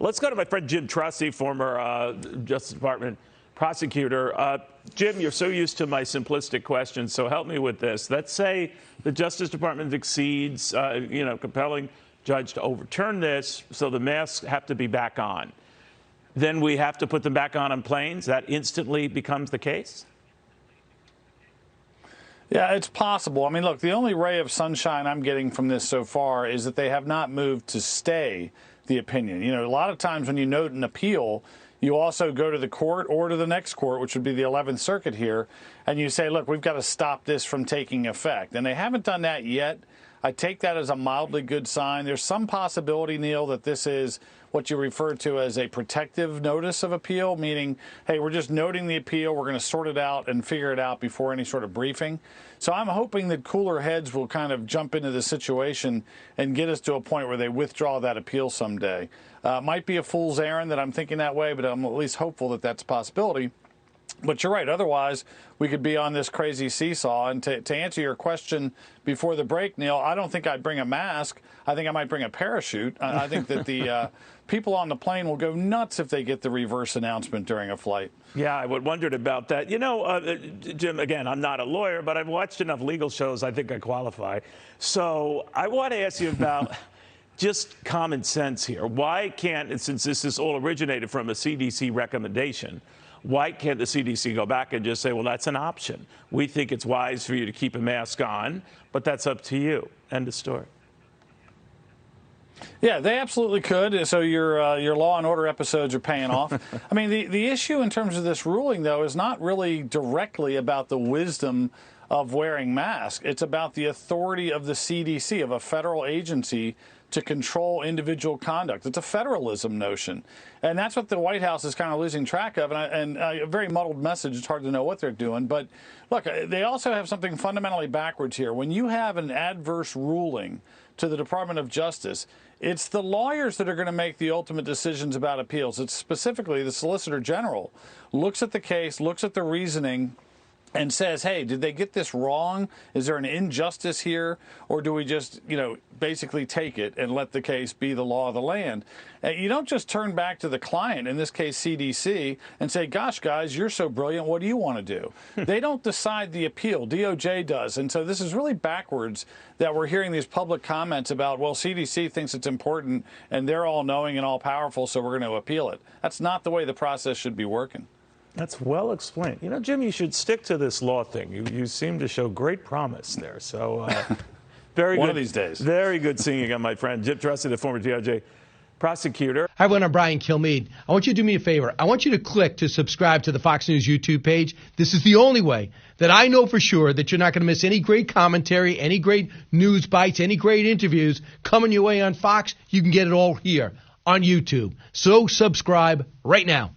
Let's go to my friend Jim Trusty, former Justice Department prosecutor. Jim, you're so used to my simplistic questions, so help me with this. Let's say the Justice Department exceeds, compelling judge to overturn this, so the masks have to be back on. Then we have to put them back on planes. That instantly becomes the case? Yeah, it's possible. I mean, look, the only ray of sunshine I'm getting from this so far is that they have not moved to stay the opinion. You know, a lot of times when you note an appeal, you also go to the court or to the next court, which would be the 11th Circuit here, and you say, look, we've got to stop this from taking effect. And they haven't done that yet. I take that as a mildly good sign. There's some possibility, Neil, that this is what you refer to as a protective notice of appeal, meaning, hey, we're just noting the appeal, we're going to sort it out and figure it out before any sort of briefing. So I'm hoping that cooler heads will kind of jump into the situation and get us to a point where they withdraw that appeal someday. Might be a fool's errand that I'm thinking that way, but I'm at least hopeful that that's a possibility. But you're right. Otherwise, we could be on this crazy seesaw. And to answer your question before the break, Neil, I don't think I'd bring a mask. I think I might bring a parachute. I think that the people on the plane will go nuts if they get the reverse announcement during a flight. Yeah, I wondered about that. You know, Jim, again, I'm not a lawyer, but I've watched enough legal shows. I think I qualify. So I want to ask you about just common sense here. Why can't, since this is all originated from a CDC recommendation, why can't the CDC go back and just say, well, that's an option. We think it's wise for you to keep a mask on, but that's up to you. End of story. Yeah, they absolutely could. So your Law and Order episodes are paying off. I mean, the issue in terms of this ruling, though, is not really directly about the wisdom of wearing masks. It's about the authority of the CDC, of a federal agency, to control individual conduct. It's a federalism notion. And that's what the White House is kind of losing track of. And a very muddled message. It's hard to know what they're doing. But look, they also have something fundamentally backwards here. When you have an adverse ruling to the Department of Justice, it's the lawyers that are going to make the ultimate decisions about appeals. It's specifically the Solicitor General looks at the case, looks at the reasoning, and says, hey, did they get this wrong? Is there an injustice here? Or do we just, basically take it and let the case be the law of the land? You don't just turn back to the client, in this case CDC, and say, gosh, guys, you're so brilliant. What do you want to do? They don't decide the appeal. DOJ does. And so this is really backwards that we're hearing these public comments about, well, CDC thinks it's important and they're all knowing and all powerful, so we're going to appeal it. That's not the way the process should be working. That's well explained. You know, Jim, you should stick to this law thing. You seem to show great promise there. So very good. One of these days. Very good seeing you again, my friend. Jim Trusty, the former DOJ prosecutor. Hi, everyone. I'm Brian Kilmeade. I want you to do me a favor. I want you to click to subscribe to the Fox News YouTube page. This is the only way that I know for sure that you're not going to miss any great commentary, any great news bites, any great interviews coming your way on Fox. You can get it all here on YouTube. So subscribe right now.